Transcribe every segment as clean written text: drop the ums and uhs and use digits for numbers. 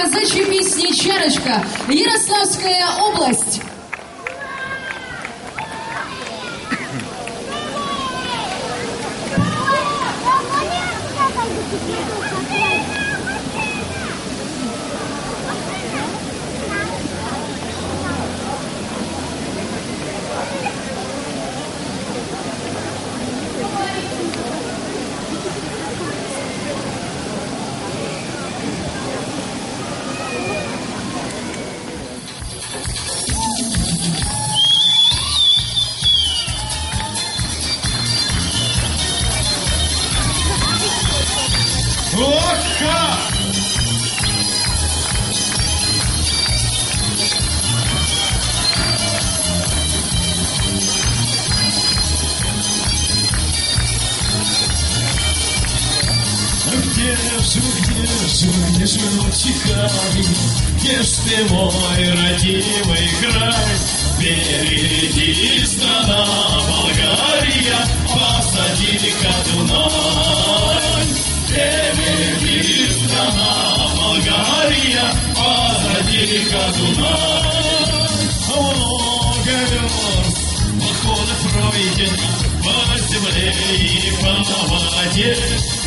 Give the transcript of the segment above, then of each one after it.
казачьей песни «Чарочка», Ярославская область. Где ж Чикаго, где ж ты, мой родимый край? Впереди страна Болгария, позади-ка Дунай. Впереди страна Болгария, позади-ка Дунай. Много верст походов пройдено по земле и по воде,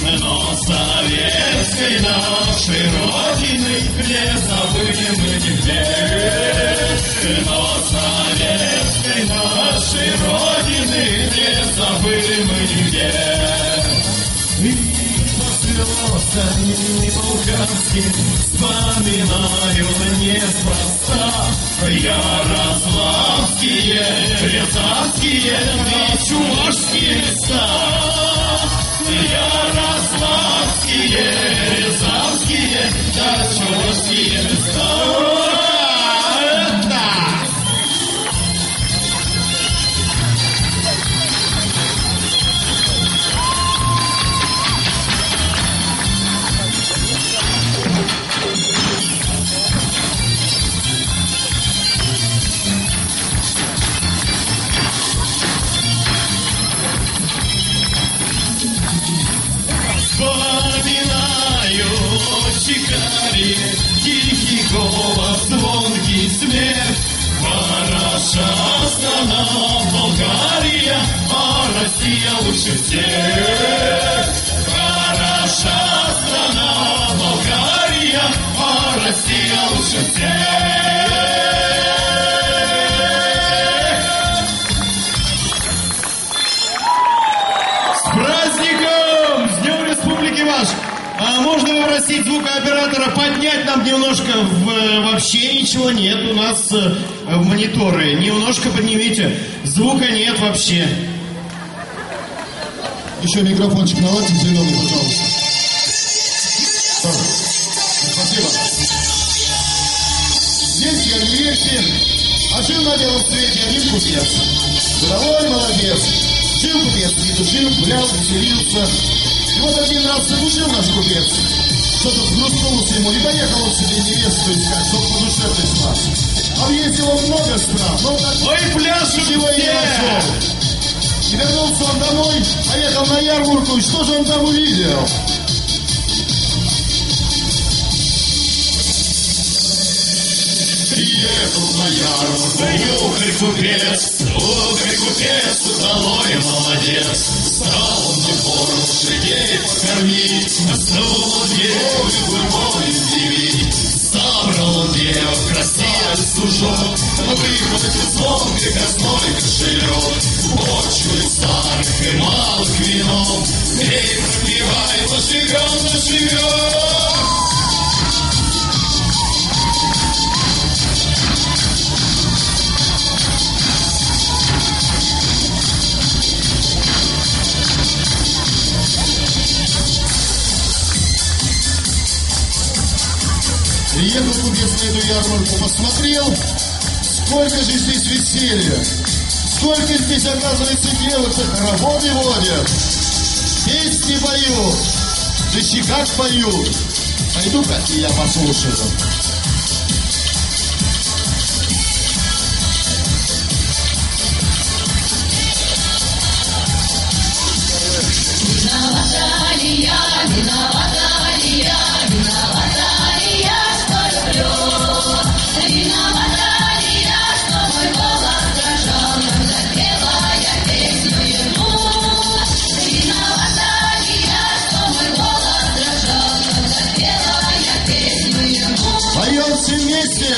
но советской нашей родины не забыли мы нигде. Но советской нашей родины не забыли мы нигде. И по слезам и балканским вспоминаю неспроста ярославские, рязанские и чувашские места. Ярославские, рязанские, да чувашские места. Вспоминаю Чикаго, тихий голос, звонкий смех. Хороша страна Болгария, а Россия лучше всех. Хороша страна Болгария, а Россия лучше всех. С праздником! С Днем Республики ваш! А можно попросить звукооператора поднять нам немножко вообще ничего нет у нас в мониторы. Немножко поднимите. Звука нет вообще. Еще микрофончик наладьте зеленый, пожалуйста. Спасибо. Здесь я не верьте, а жил на белом свете один купец. Годовой молодец. Жил купец, не душил, гулял, веселился. И вот один раз задушил наш купец. Что-то взгрустнулся ему, не поехал он себе невесту искать, чтоб по душе пришла. Объездил он много стран, но так ничего не нашел. И вернулся он домой, поехал на ярмарку, и что же он там увидел? Приехал на ярмарку, ухарь-купец, удалой молодец. Стал он на двор лошадей покормить, снова деву гурьбой удивить. Собрал он дев, красивый служок, выхватил звонкий косной кошелек. Почвы старых и малых вином, эй, пропивай, заживем, заживем. Приехал купец на эту ярмарку, посмотрел, сколько же здесь веселья, сколько здесь, оказывается, девок-то хороводы водят, песни поют, да еще как поют. Пойду-ка и я послушаю. Виновата ли я, что Поем все вместе.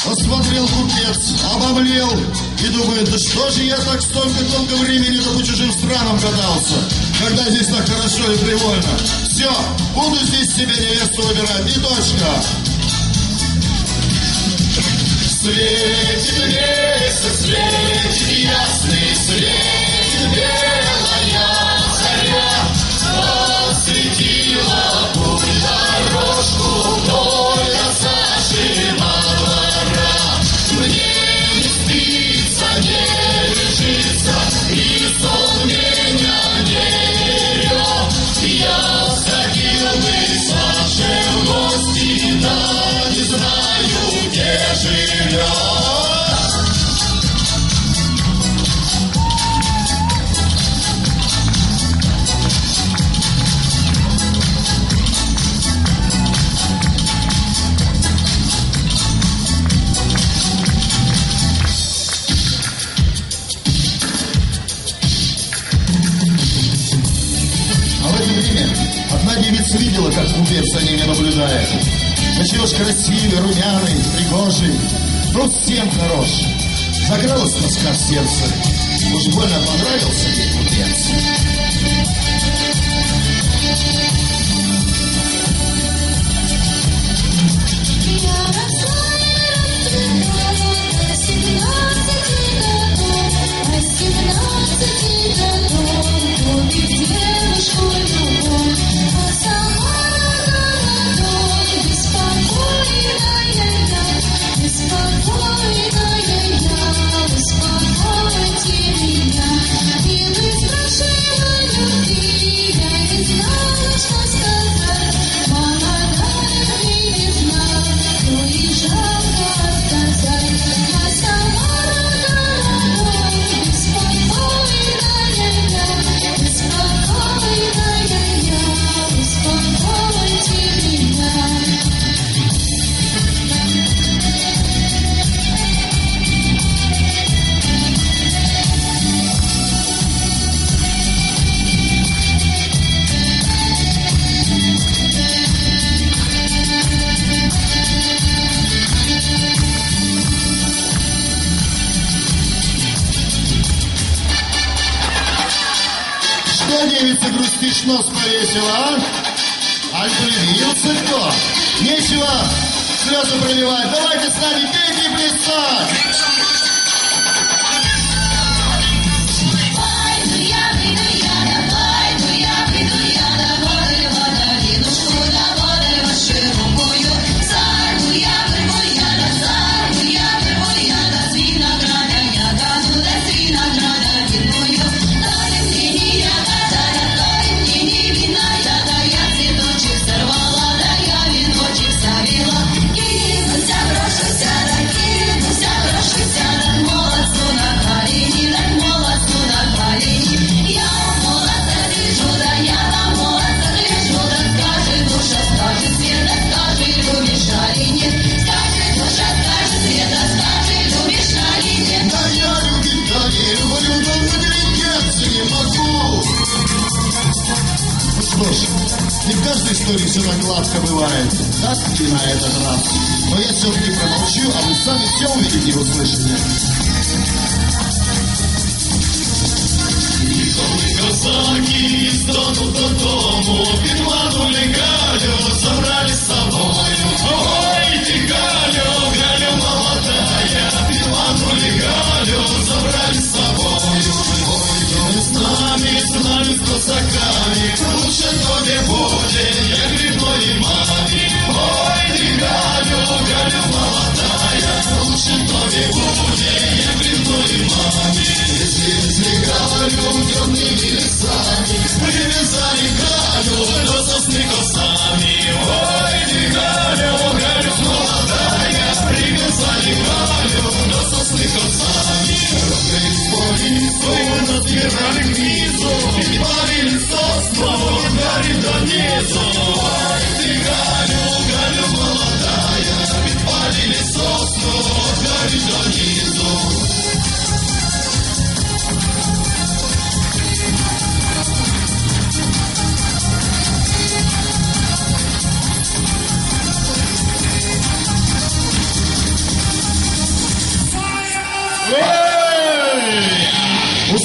Посмотрел купец, обомлел и думает, да что же я так столько времени-то по чужим странам катался, когда здесь так хорошо и привольно. Все, буду здесь себе невесту выбирать, и точка. Светит месяц, светит ясный, светит белая заря, осветила путь дорожку вдоль зажимала. Мне не спится, не лежится, и сон меня не берет. Я сходил бы Саше в гости, да не знаю, где живет. Одна девица видела, как купец за ними наблюдает. Да чего ж красивый, румяный, пригожий, ну всем хорош. Закралась тоска в сердце. Уж больно понравился ей купец. Девица грустишь, нос повесила, а? Аль привился кто? Нечего слезы проливать. Давайте с нами пейте и плясать. Не в каждой истории все так гладко бывает, так и на этот раз. Но я все-таки промолчу, а вы сами все увидите и услышите. Казаки из дому до дому підманули Галю, забрали с собой. Ой, ты, Галю, Галю молодая, підманули Галю, забрали с собой. Ой, с нами, с казаками, круче тобі буде, як рідної мамі. Ой, ты, Галю, Галю молодая, круче тобі буде, як рідної мамі. Если Галю темными лесами привязали Галю до сосны косами. Ой, ты, Галю, Галю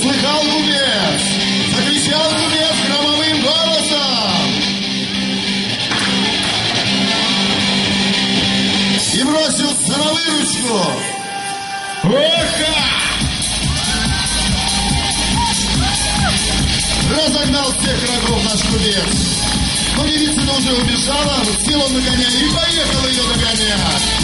Услыхал купец, закричал купец громовым голосом и бросился на выручку. Оха! Разогнал всех врагов наш купец. Но девица уже убежала, сел он на коня и поехал ее догонять.